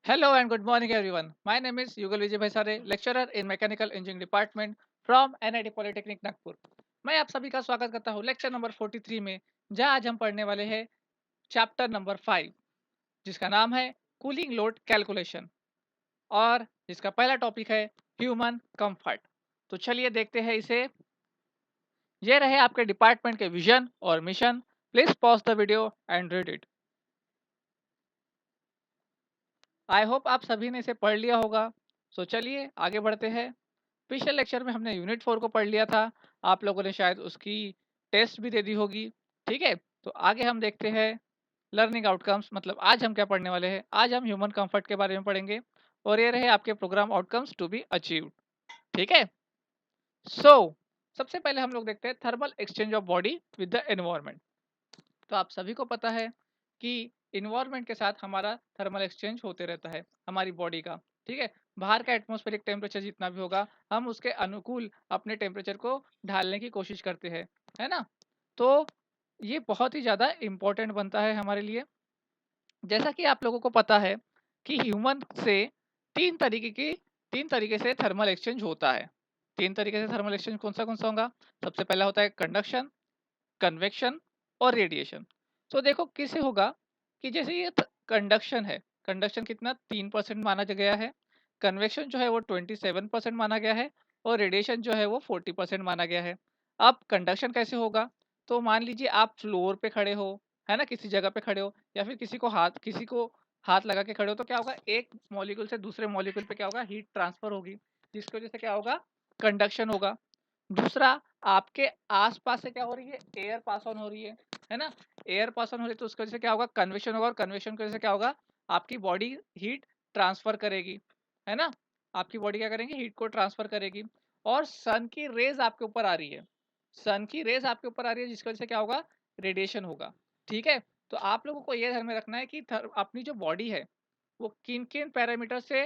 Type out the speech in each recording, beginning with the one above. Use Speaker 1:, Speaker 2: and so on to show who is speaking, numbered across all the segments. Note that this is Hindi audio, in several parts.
Speaker 1: Hello and good morning, everyone. My name is Yugal Vijay Bhaisare, lecturer in Mechanical Engineering Department from NIT Polytechnic Nagpur. मैं आप सभी का स्वागत करता हूँ लेक्चर नंबर 43 में, जहाँ आज हम पढ़ने वाले हैं चैप्टर नंबर 5, जिसका नाम है कूलिंग लोड कैलकुलेशन और जिसका पहला टॉपिक है ह्यूमन कंफर्ट। तो चलिए देखते हैं इसे। ये रहे आपके डिपार्टमेंट के विजन और mission. Please pause the video and read it. I hope आप सभी ने इसे पढ़ लिया होगा। सो चलिए आगे बढ़ते हैं। पिछले लेक्चर में हमने यूनिट 4 को पढ़ लिया था। आप लोगों ने शायद उसकी टेस्ट भी दे दी होगी। ठीक है, तो आगे हम देखते हैं लर्निंग आउटकम्स। मतलब आज हम क्या पढ़ने वाले हैं, आज हम ह्यूमन कंफर्ट के बारे में पढ़ेंगे और ये रहे आपके program outcomes to be achieved. ठीक है, सो सबसे पहले हम लोग देखते हैं thermal exchange of body with the environment. तो आप सभी को पता है कि इन्वायरमेंट के साथ हमारा थर्मल एक्सचेंज होते रहता है हमारी बॉडी का। ठीक है, बाहर का एटमॉस्फेरिक टेम्परेचर जितना भी होगा, हम उसके अनुकूल अपने टेम्परेचर को ढालने की कोशिश करते हैं, है ना। तो ये बहुत ही ज़्यादा इम्पोर्टेंट बनता है हमारे लिए। जैसा कि आप लोगों को पता है कि ह्यूमन से तीन तरीके की तीन तरीके से थर्मल एक्सचेंज होता है। तीन तरीके से थर्मल एक्सचेंज कौन सा होगा? सबसे पहला होता है कंडक्शन, कन्वेक्शन और रेडिएशन। तो देखो किसे होगा कि जैसे ये कंडक्शन है, कंडक्शन कितना 3% माना गया है, कन्वेक्शन जो है वो 27% माना गया है और रेडिएशन जो है वो 40% माना गया है। अब कंडक्शन कैसे होगा? तो मान लीजिए आप फ्लोर पे खड़े हो, है ना, किसी जगह पे खड़े हो या फिर किसी को हाथ लगा के खड़े हो, तो क्या होगा, एक मॉलिक्यूल से दूसरे मॉलिक्यूल पे क्या होगा, हीट ट्रांसफर होगी, जिसकी वजह से क्या होगा, कंडक्शन होगा। दूसरा, आपके आसपास से क्या हो रही है, एयर पास ऑन हो रही है ना। एयर पास ऑन हो रही है तो उसकी वजह से क्या होगा, कन्वेक्शन होगा और कन्वेक्शन की वजह से क्या होगा, आपकी बॉडी हीट ट्रांसफर करेगी, है ना। आपकी बॉडी क्या करेंगे, हीट को ट्रांसफर करेगी। और सन की रेज आपके ऊपर आ रही है, सन की रेज आपके ऊपर आ रही है, जिसकी वजह से क्या होगा, रेडिएशन होगा। ठीक है, तो आप लोगों को यह ध्यान में रखना है कि अपनी जो बॉडी है वो किन किन पैरामीटर से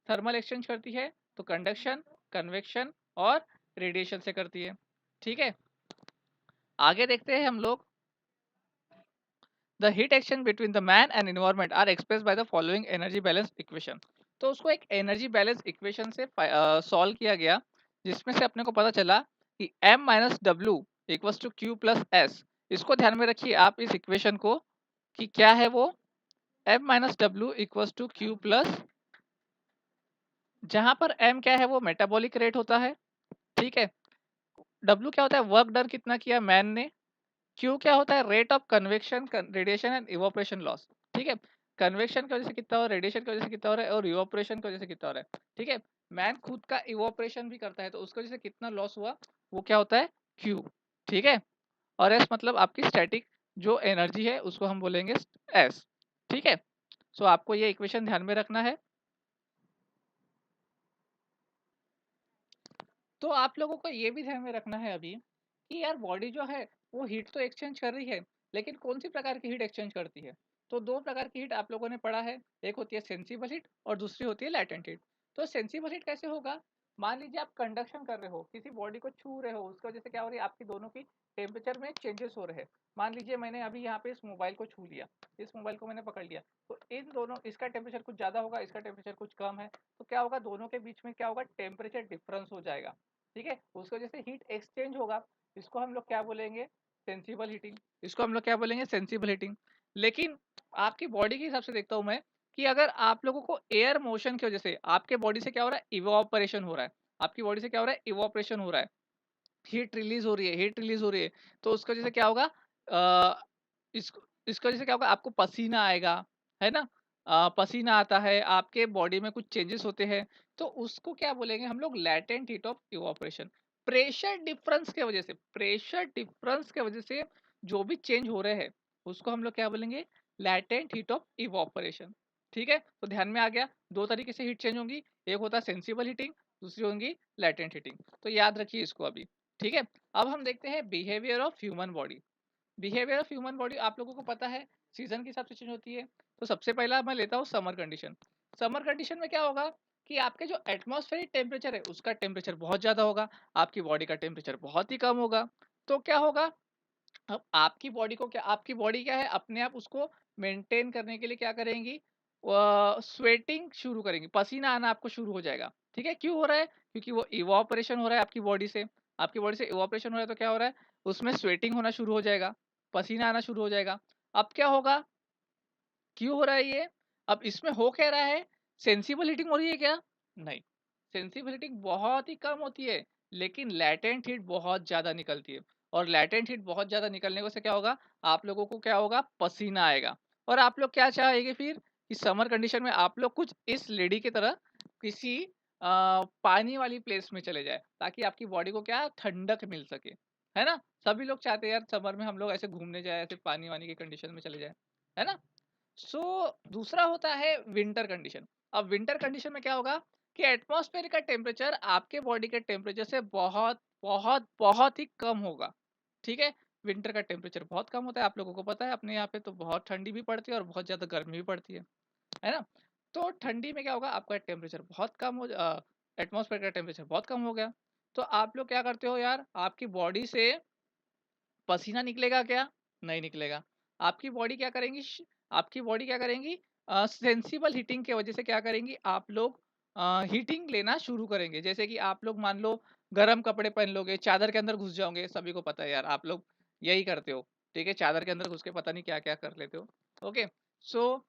Speaker 1: थर्मल एक्सचेंज करती है। तो कंडक्शन, कन्वेक्शन और रेडिएशन से करती है। ठीक है, आगे देखते हैं हम लोग। The heat exchange between the man and environment are express by the following energy balance equation. तो उसको एक एनर्जी बैलेंस इक्वेशन से सॉल्व किया गया, जिसमें से अपने को पता चला कि m माइनस डब्ल्यू equals to q plus s. इसको ध्यान में रखिए आप इस इक्वेशन को, कि क्या है वो, m माइनस डब्ल्यू इक्वल्स टू क्यू प्लस, जहां पर m क्या है वो मेटाबॉलिक रेट होता है। ठीक है, w क्या होता है, वर्क डन कितना किया मैन ने। क्यू क्या होता है, rate of convection, radiation and evaporation loss. ठीक है, कन्वेक्शन की वजह से कितना हो रहा है, रेडिएशन की वजह से कितना हो रहा है और इवोपरेशन की वजह से कितना हो रहा है। ठीक है, मैन खुद का इवोपरेशन भी करता है तो उसकी वजह से कितना लॉस हुआ, वो क्या होता है, क्यू। ठीक है, और एस मतलब आपकी स्टैटिक जो एनर्जी है उसको हम बोलेंगे एस। ठीक है, सो आपको ये इक्वेशन ध्यान में रखना है। तो आप लोगों को ये भी ध्यान में रखना है अभी कि यार बॉडी जो है वो हीट तो एक्सचेंज कर रही है, लेकिन कौन सी प्रकार की हीट एक्सचेंज करती है। तो दो प्रकार की हीट आप लोगों ने पढ़ा है, एक होती है सेंसिबल हीट और दूसरी होती है लैटेंट हीट। तो सेंसिबल हीट कैसे होगा, मान लीजिए आप कंडक्शन कर रहे हो, किसी बॉडी को छू रहे हो, उसकी वजह से क्या हो रही है, आपकी दोनों की टेम्परेचर में चेंजेस हो रहे हैं। मान लीजिए मैंने अभी यहाँ पे इस मोबाइल को छू लिया, इस मोबाइल को मैंने पकड़ लिया, तो इन दोनों, इसका टेम्परेचर कुछ ज़्यादा होगा, इसका टेम्परेचर कुछ कम है, तो क्या होगा, दोनों के बीच में क्या होगा, टेम्परेचर डिफरेंस हो जाएगा। ठीक है, उसकी वजह से हीट एक्सचेंज होगा। इसको हम लोग क्या बोलेंगे, सेंसिबल हीटिंग। इसको हम लोग क्या बोलेंगे, सेंसिबल हीटिंग। लेकिन आपकी बॉडी के हिसाब से देखता हूं मैं कि अगर आप लोगों को एयर मोशन की वजह से आपके बॉडी से क्या हो रहा है, इवोपरेशन हो रहा है, आपकी बॉडी से क्या हो रहा है, इवोपरेशन हो रहा है, हीट रिलीज हो रही है, हीट रिलीज हो रही है, तो उसकी वजह से क्या होगा, इसको इसकी वजह से क्या होगा, आपको पसीना आएगा, है ना। पसीना आता है, आपके बॉडी में कुछ चेंजेस होते हैं, तो उसको क्या बोलेंगे हम लोग, latent heat of evaporation. Pressure difference के वजह से जो भी चेंज हो रहे हैं उसको हम लोग क्या बोलेंगे, लैटेंट हीट ऑफ इवापोरेशन। ठीक है, तो ध्यान में आ गया, दो तरीके से हीट चेंज होंगी, एक होता है सेंसिबल हीटिंग, दूसरी होंगी लैटेंट हीटिंग। तो याद रखिए इसको अभी। ठीक है, अब हम देखते हैं behaviour of human body. Behaviour of human body आप लोगों को पता है सीजन के हिसाब से चेंज होती है। तो सबसे पहला मैं लेता हूँ समर कंडीशन। समर कंडीशन में क्या होगा कि आपके जो एटमॉस्फेरिक टेम्परेचर है उसका टेम्परेचर बहुत ज़्यादा होगा, आपकी बॉडी का टेम्परेचर बहुत ही कम होगा। तो क्या होगा, अब आपकी बॉडी को क्या, आपकी बॉडी क्या है, अपने आप उसको मेंटेन करने के लिए क्या करेंगी, स्वेटिंग शुरू करेंगी, पसीना आना आपको शुरू हो जाएगा। ठीक है, क्यों हो रहा है? क्योंकि वो इवोपरेशन हो रहा है आपकी बॉडी से इवोपरेशन हो रहा है, तो क्या हो रहा है, उसमें स्वेटिंग होना शुरू हो जाएगा, पसीना आना शुरू हो जाएगा। अब क्या होगा, क्यों हो रहा है ये? अब इसमें हो क्या रहा है? सेंसिबल हीटिंग हो रही है क्या? नहीं, सेंसिबल हीटिंग बहुत ही कम होती है, लेकिन लैटेंट हीट बहुत ज़्यादा निकलती है। और लैटेंट हीट बहुत ज़्यादा निकलने से क्या होगा, आप लोगों को क्या होगा, पसीना आएगा। और आप लोग क्या चाहेंगे फिर, कि समर कंडीशन में आप लोग कुछ इस लेडी की तरह किसी पानी वाली प्लेस में चले जाए, ताकि आपकी बॉडी को क्या ठंडक मिल सके, है ना? सभी लोग चाहते हैं यार समर में हम लोग ऐसे घूमने जाए, ऐसे पानी वानी की कंडीशन में चले जाए, है ना? सो दूसरा होता है विंटर कंडीशन। अब विंटर कंडीशन में क्या होगा, कि एटमॉस्फेयर का टेम्परेचर आपके बॉडी के टेम्परेचर से बहुत बहुत बहुत ही कम होगा। ठीक है, विंटर का टेम्परेचर बहुत कम होता है, आप लोगों को पता है, अपने यहाँ पे तो बहुत ठंडी भी पड़ती है और बहुत ज़्यादा गर्मी भी पड़ती है ना? तो ठंडी में क्या होगा, आपका टेम्परेचर बहुत कम हो, एटमॉस्फेयर का टेम्परेचर बहुत कम हो गया। तो आप लोग क्या करते हो यार, आपकी बॉडी से पसीना निकलेगा क्या? नहीं निकलेगा। आपकी बॉडी क्या करेंगी, आपकी बॉडी क्या करेंगी, सेंसिबल हीटिंग की वजह से क्या करेंगी, आप लोग हीटिंग लेना शुरू करेंगे। जैसे कि आप लोग मान लो गर्म कपड़े पहन लोगे, चादर के अंदर घुस जाओगे, सभी को पता है यार, आप लोग यही करते हो। ठीक है, चादर के अंदर घुस के पता नहीं क्या क्या कर लेते हो। ओके, सो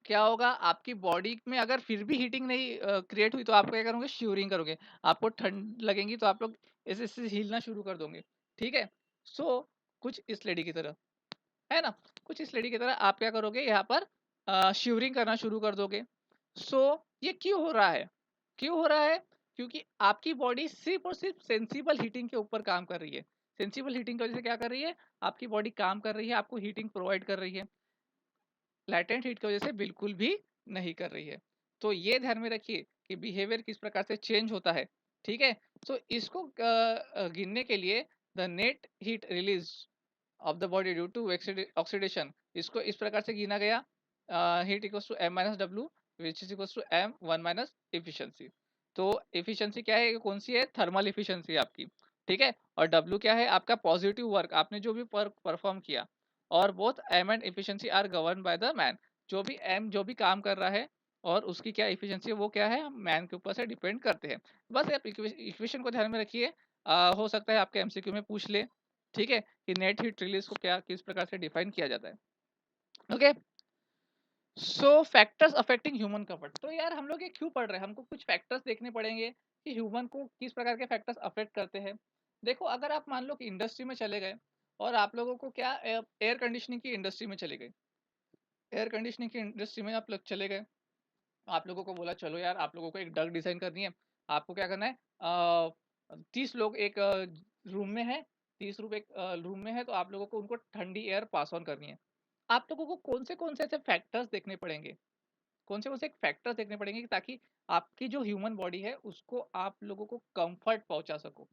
Speaker 1: क्या होगा, आपकी बॉडी में अगर फिर भी हीटिंग नहीं क्रिएट हुई, तो आप क्या करोगे, श्यूरिंग करोगे, आपको ठंड लगेगी, तो आप लोग ऐसे ऐसे हिलना शुरू कर दोगे। ठीक है, सो कुछ इस लेडी की तरह, है ना, कुछ इस लेडी की तरह आप क्या करोगे, यहाँ पर शिवरिंग करना शुरू कर दोगे। सो ये क्यों हो रहा है, क्यों हो रहा है, क्योंकि आपकी बॉडी सिर्फ और सिर्फ सेंसिबल हीटिंग के ऊपर काम कर रही है। सेंसिबल हीटिंग की वजह से क्या कर रही है, आपकी बॉडी काम कर रही है, आपको हीटिंग प्रोवाइड कर रही है, लैटेंट हीट की वजह से बिल्कुल भी नहीं कर रही है। तो ये ध्यान में रखिए कि बिहेवियर किस प्रकार से चेंज होता है। ठीक है, तो इसको गिनने के लिए the net heat release of the body due to oxidation, इसको इस प्रकार से गिना गया, heat equals to m minus डब्ल्यू which is equals to m one minus efficiency. तो एफिशिएंसी क्या है, कौन सी है, थर्मल एफिशिएंसी आपकी। ठीक है, और W क्या है, आपका पॉजिटिव वर्क, आपने जो भी परफॉर्म किया। और both m and efficiency are govern by the man, जो भी m जो भी काम कर रहा है और उसकी क्या एफिशिएंसी है, वो क्या है, मैन के ऊपर से डिपेंड करते हैं। बस आप इक्वेशन को ध्यान में रखिए, हो सकता है आपके एमसीक्यू में पूछ ले। ठीक है, कि नेट हीट रिलीज को क्या किस प्रकार से डिफाइन किया जाता है। ओके, सो फैक्टर्स अफेक्टिंग ह्यूमन कंफर्ट। तो यार हम लोग ये क्यों पढ़ रहे हैं, हमको कुछ फैक्टर्स देखने पड़ेंगे कि ह्यूमन को किस प्रकार के फैक्टर्स अफेक्ट करते हैं। देखो, अगर आप मान लो कि इंडस्ट्री में चले गए और आप लोगों को क्या, एयर कंडीशनिंग की इंडस्ट्री में चले गए, एयर कंडीशनिंग की इंडस्ट्री में आप लोग चले गए, आप लोगों को बोला चलो यार, आप लोगों को एक डक डिजाइन करनी है, आपको क्या करना है, 30 लोग एक रूम में है, 30 रूम एक रूम में है, तो आप लोगों को उनको ठंडी एयर पास ऑन करनी है। आप लोगों को कौन से ऐसे फैक्टर्स देखने पड़ेंगे, कौन से फैक्टर्स देखने पड़ेंगे, ताकि आपकी जो ह्यूमन बॉडी है उसको आप लोगों को कंफर्ट पहुंचा सको।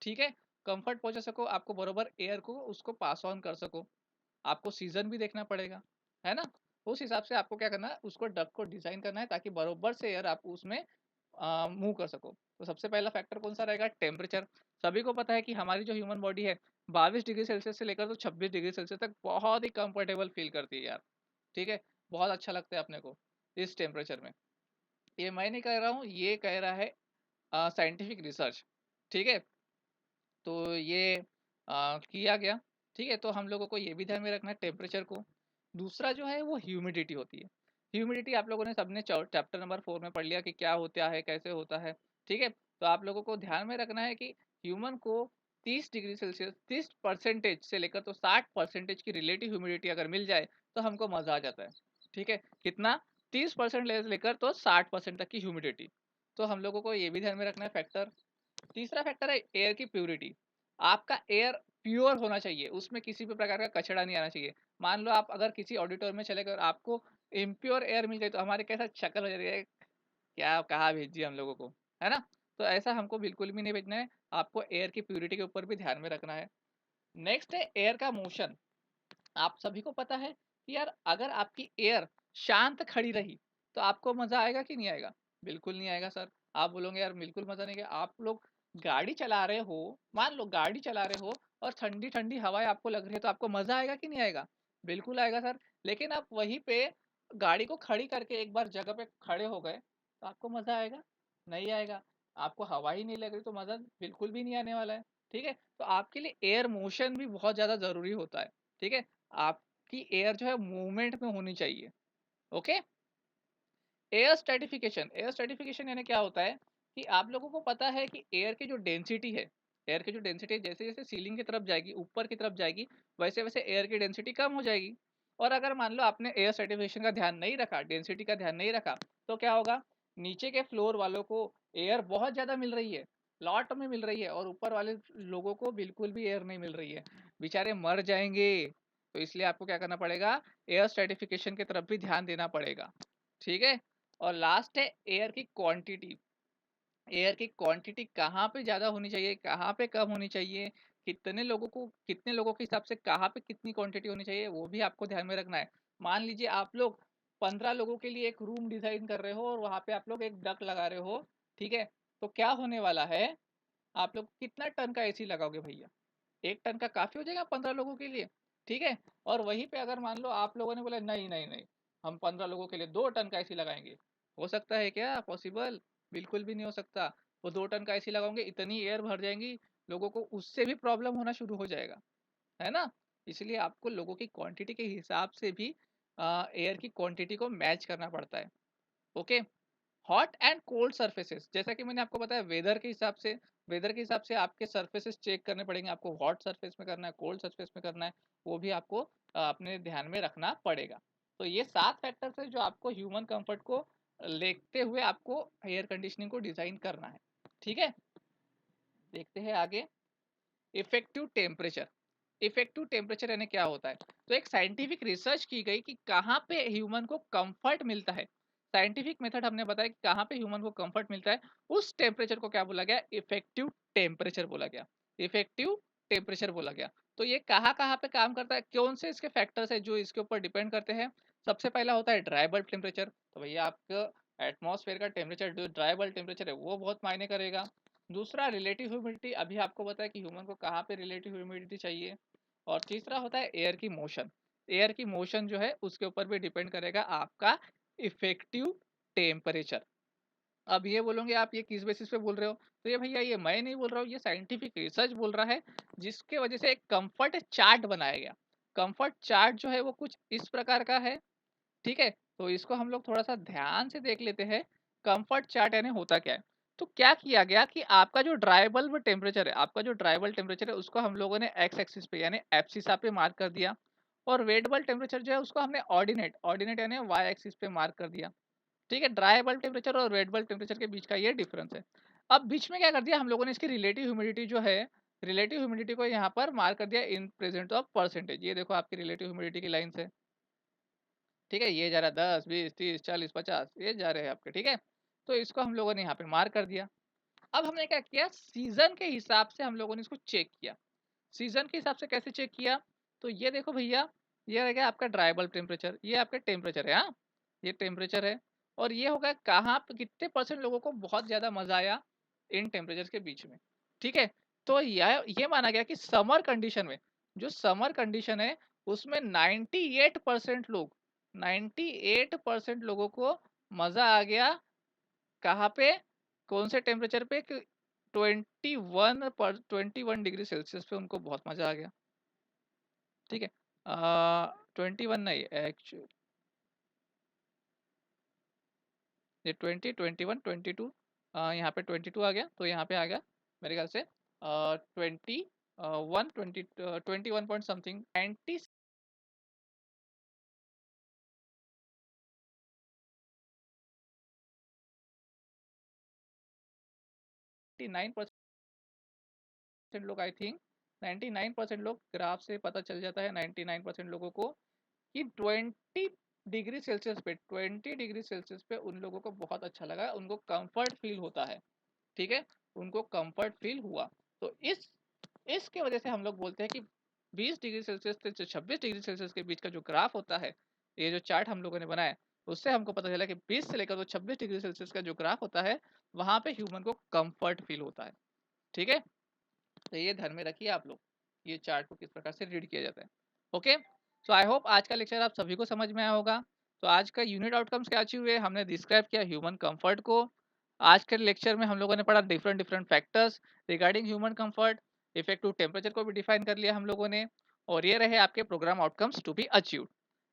Speaker 1: ठीक है, कंफर्ट पहुंचा सको, आपको बरोबर एयर को उसको पास ऑन कर सको। आपको सीजन भी देखना पड़ेगा, है ना? उस हिसाब से आपको क्या करना है, उसको डक को डिजाइन करना है, ताकि बरोबर से एयर आप उसमें मूव कर सको। तो सबसे पहला फैक्टर कौन सा रहेगा, टेम्परेचर। सभी को पता है कि हमारी जो ह्यूमन बॉडी है 22 डिग्री सेल्सियस से लेकर तो 26 डिग्री सेल्सियस तक बहुत ही कंफर्टेबल फील करती है यार। ठीक है, बहुत अच्छा लगता है अपने को इस टेम्परेचर में। ये मैं नहीं कह रहा हूँ, ये कह रहा है साइंटिफिक रिसर्च। ठीक है, तो ये किया गया। ठीक है, तो हम लोगों को ये भी ध्यान में रखना है टेम्परेचर को। दूसरा जो है वो ह्यूमिडिटी होती है। ह्यूमिडिटी आप लोगों ने सबने चैप्टर नंबर 4 में पढ़ लिया कि क्या होता है, कैसे होता है। ठीक है, तो आप लोगों को ध्यान में रखना है कि ह्यूमन को 30 डिग्री सेल्सियस 30% से लेकर तो 60% की रिलेटिव ह्यूमिडिटी अगर मिल जाए तो हमको मजा आ जाता है। ठीक है, कितना, 30% लेकर तो 60% तक की ह्यूमिडिटी। तो हम लोगों को ये भी ध्यान में रखना है फैक्टर। तीसरा फैक्टर है एयर की प्योरिटी। आपका एयर प्योर होना चाहिए, उसमें किसी भी प्रकार का कचरा नहीं आना चाहिए। मान लो आप अगर किसी ऑडिटोरियम में चले गए और आपको इम्प्योर एयर मिल गई, तो हमारे कैसा शक्ल हो जाती है, क्या कहाँ भेज दिया हम लोगों को, है ना? तो ऐसा हमको बिल्कुल भी नहीं भेजना है, आपको एयर की प्योरिटी के ऊपर भी ध्यान में रखना है। नेक्स्ट है एयर का मोशन। आप सभी को पता है कि यार अगर आपकी एयर शांत खड़ी रही तो आपको मजा आएगा कि नहीं आएगा? बिल्कुल नहीं आएगा सर। आप बोलोगे यार बिल्कुल मजा नहीं आएगा। आप लोग गाड़ी चला रहे हो, मान लो गाड़ी चला रहे हो और ठंडी ठंडी हवाएं आपको लग रही है, तो आपको मजा आएगा कि नहीं आएगा? बिल्कुल आएगा सर। लेकिन आप वहीं पे गाड़ी को खड़ी करके एक बार जगह पे खड़े हो गए तो आपको मजा आएगा? नहीं आएगा। आपको हवा ही नहीं लग रही तो मजा बिल्कुल भी नहीं आने वाला है। ठीक है, तो आपके लिए एयर मोशन भी बहुत ज्यादा जरूरी होता है। ठीक है, आपकी एयर जो है मूवमेंट में होनी चाहिए। ओके। एयर स्ट्रेटिफिकेशन यानी क्या होता है कि आप लोगों को पता है कि एयर की जो डेंसिटी है, एयर की जो डेंसिटी जैसे जैसे सीलिंग की तरफ जाएगी, ऊपर की तरफ जाएगी, वैसे वैसे एयर की डेंसिटी कम हो जाएगी। और अगर मान लो आपने एयर स्ट्रेटिफिकेशन का ध्यान नहीं रखा, डेंसिटी का ध्यान नहीं रखा, तो क्या होगा? नीचे के फ्लोर वालों को एयर बहुत ज्यादा मिल रही है, लॉट में मिल रही है, और ऊपर वाले लोगों को बिल्कुल भी एयर नहीं मिल रही है, बेचारे मर जाएंगे। तो इसलिए आपको क्या करना पड़ेगा? एयर स्ट्रेटिफिकेशन की तरफ भी ध्यान देना पड़ेगा। ठीक है। और लास्ट है एयर की क्वांटिटी। एयर की क्वांटिटी कहाँ पे ज्यादा होनी चाहिए, कहाँ पे कम होनी चाहिए, कितने लोगों के हिसाब से कहाँ पे कितनी क्वांटिटी होनी चाहिए, वो भी आपको ध्यान में रखना है। मान लीजिए आप लोग 15 लोगों के लिए एक रूम डिजाइन कर रहे हो और वहां पे आप लोग एक डक लगा रहे हो। ठीक है, तो क्या होने वाला है? आप लोग कितना टन का एसी लगाओगे भैया? 1 टन का काफी हो जाएगा 15 लोगों के लिए। ठीक है। और वहीं पे अगर मान लो आप लोगों ने बोला नहीं नहीं नहीं, हम 15 लोगों के लिए 2 टन का एसी लगाएंगे, हो सकता है क्या पॉसिबल? बिल्कुल भी नहीं हो सकता। वो 2 टन का एसी लगाओगे, इतनी एयर भर जाएंगी, लोगों को उससे भी प्रॉब्लम होना शुरू हो जाएगा, है ना? इसलिए आपको लोगों की क्वांटिटी के हिसाब से भी एयर की क्वांटिटी को मैच करना पड़ता है। Okay. Hot and cold surfaces, जैसा कि मैंने आपको बताया, वेदर के हिसाब से आपके सर्फेसेस चेक करने पड़ेंगे। आपको हॉट सरफेस में करना है, कोल्ड सरफेस में करना है, वो भी आपको अपने ध्यान में रखना पड़ेगा। तो ये 7 फैक्टर्स है जो आपको ह्यूमन कंफर्ट को लेते हुए आपको एयर कंडीशनिंग को डिजाइन करना है। ठीक है, देखते हैं आगे। Effective temperature. इफेक्टिव टेम्परेचर यानी क्या होता है? तो एक साइंटिफिक रिसर्च की गई कि कहाँ पे ह्यूमन को कंफर्ट मिलता है। साइंटिफिक मेथड हमने बताया कि कहाँ पे ह्यूमन को कंफर्ट मिलता है, उस टेम्परेचर को क्या बोला गया? इफेक्टिव टेम्परेचर बोला गया। इफेक्टिव टेम्परेचर बोला गया। तो ये कहाँ कहाँ पे काम करता है, कौन से इसके फैक्टर्स है जो इसके ऊपर डिपेंड करते हैं? सबसे पहला होता है ड्राई बल्ब टेम्परेचर। तो भैया आपका एटमॉस्फेयर का टेम्परेचर, जो ड्राई बल्ब टेम्परेचर है, वो बहुत मायने करेगा। दूसरा रिलेटिव ह्यूमिडिटी, अभी आपको बताया कि ह्यूमन को कहाँ पे रिलेटिव ह्यूमिडिटी चाहिए। और तीसरा होता है एयर की मोशन। एयर की मोशन जो है उसके ऊपर भी डिपेंड करेगा आपका इफेक्टिव टेम्परेचर। अब ये बोलोगे आप ये किस बेसिस पे बोल रहे हो? तो ये भैया ये मैं नहीं बोल रहा हूँ, ये साइंटिफिक रिसर्च बोल रहा है, जिसके वजह से एक कंफर्ट चार्ट बनाया गया। कंफर्ट चार्ट जो है वो कुछ इस प्रकार का है। ठीक है, तो इसको हम लोग थोड़ा सा ध्यान से देख लेते हैं। कंफर्ट चार्ट यानी होता क्या है? तो क्या किया गया कि आपका जो ड्राई बल्ब टेम्परेचर है, आपका जो ड्राई बल्ब टेम्परेचर है, उसको हम लोगों ने एक्स एक्सिस पे यानी एब्सिसा पे मार्क कर दिया। और वेट बल्ब टेम्परेचर जो है उसको हमने ऑर्डिनेट ऑर्डिनेट यानी वाई एक्सिस पे मार्क कर दिया। ठीक है, ड्राई बल्ब टेम्परेचर और वेट बल्ब टेम्परेचर के बीच का ये डिफरेंस है। अब बीच में क्या कर दिया हम लोगों ने? इसकी रिलेटिव ह्यूमिडिटी जो है, रिलेटिव ह्यूमिडिटी को यहाँ पर मार्क कर दिया इन प्रेजेंट ऑफ परसेंटेज। ये देखो आपकी रिलेटिव ह्यूमिडिटी की लाइन से। ठीक है, ये जा रहा 10 20 30 40 50, ये जा रहे हैं आपके। ठीक है, तो इसको हम लोगों ने यहाँ पे मार्क कर दिया। अब हमने क्या किया? सीजन के हिसाब से हम लोगों ने इसको चेक किया। सीजन के हिसाब से कैसे चेक किया? तो ये देखो भैया, ये रह गया आपका ड्राई बल्ब टेम्परेचर, ये आपका टेम्परेचर है। हाँ, ये टेम्परेचर है। और ये होगा कहाँ पे, कितने परसेंट लोगों को बहुत ज्यादा मजा आया इन टेम्परेचर के बीच में। ठीक है, तो ये माना गया कि समर कंडीशन में, जो समर कंडीशन है उसमें 98% लोग, 98% लोगों को मजा आ गया। कहाँ पे? कौन से टेम्परेचर पे? 21 डिग्री सेल्सियस पे उनको बहुत मजा आ गया। ठीक है, 21 नहीं एक्चुअली, ये 20 21 22, यहाँ पे 22 आ गया, तो यहाँ पे आ गया मेरे ख्याल से 21 पॉइंट समथिंग 99% लोग, आई थिंक 99% लोग, ग्राफ से पता चल जाता है 99% लोगों को कि 20 डिग्री सेल्सियस पे उन लोगों को बहुत अच्छा लगा, उनको कंफर्ट फील होता है। ठीक है, उनको कंफर्ट फील हुआ। तो इसके वजह से हम लोग बोलते हैं कि 20 डिग्री सेल्सियस से 26 डिग्री सेल्सियस के बीच का जो ग्राफ होता है, ये जो चार्ट हम लोगों ने बनाया, उससे हमको पता चला कि 20 से लेकर तो 26 डिग्री सेल्सियस का जो ग्राफ होता है, वहां पे ह्यूमन को कंफर्ट फील होता है। ठीक है, तो ये ध्यान में रखिए आप लोग, ये चार्ट को किस प्रकार से रीड किया जाता है। ओके, सो आई होप आज का लेक्चर आप सभी को समझ में आया होगा। तो आज का यूनिट आउटकम्स क्या अचीव हुए, हमने डिस्क्राइब किया ह्यूमन कंफर्ट को। आज के लेक्चर में हम लोगों ने पढ़ा different different factors regarding human comfort. Effective temperature को भी डिफाइन कर लिया हम लोगों ने। और ये रहे आपके program outcomes to be achieved.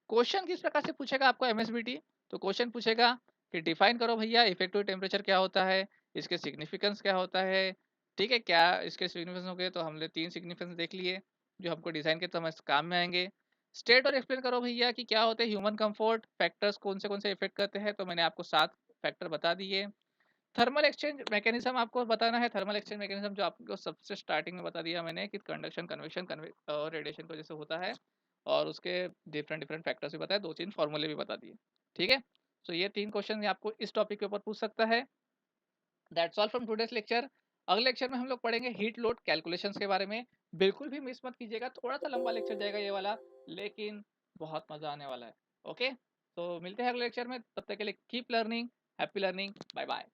Speaker 1: Question किस प्रकार से पूछेगा आपको एमएसबीटी, तो क्वेश्चन पूछेगा कि डिफाइन करो भैया इफेक्टिव टेम्परेचर क्या होता है, इसके सिग्निफिकेंस क्या होता है। ठीक है, क्या इसके सिग्निफिकेंस हो गए, तो हमने 3 सिग्निफिकेंस देख लिए जो हमको डिजाइन के समय काम में आएंगे। स्टेट और एक्सप्लेन करो भैया कि क्या होते हैं ह्यूमन कंफर्ट फैक्टर्स, कौन से इफेक्ट करते हैं, तो मैंने आपको 7 फैक्टर बता दिए। थर्मल एक्सचेंज मैकेनिज्म आपको बताना है। थर्मल एक्सचेंज मैकेनिज्म जो आपको सबसे स्टार्टिंग में बता दिया मैंने कि कंडक्शन कन्वेक्शन और रेडिएशन की वजह से होता है। और उसके डिफरेंट डिफरेंट फैक्टर्स भी बताए, 2-3 फॉर्मूले भी बता दिए। ठीक है, तो ये 3 क्वेश्चन आपको इस टॉपिक के ऊपर पूछ सकता है। That's all from today's lecture. अगले लेक्चर में हम लोग पढ़ेंगे हीट लोड कैलकुलेशंस के बारे में। बिल्कुल भी मिस मत कीजिएगा, थोड़ा सा लंबा लेक्चर जाएगा ये वाला, लेकिन बहुत मजा आने वाला है। ओके, तो मिलते हैं अगले लेक्चर में, तब तक के लिए keep learning, happy learning, bye bye.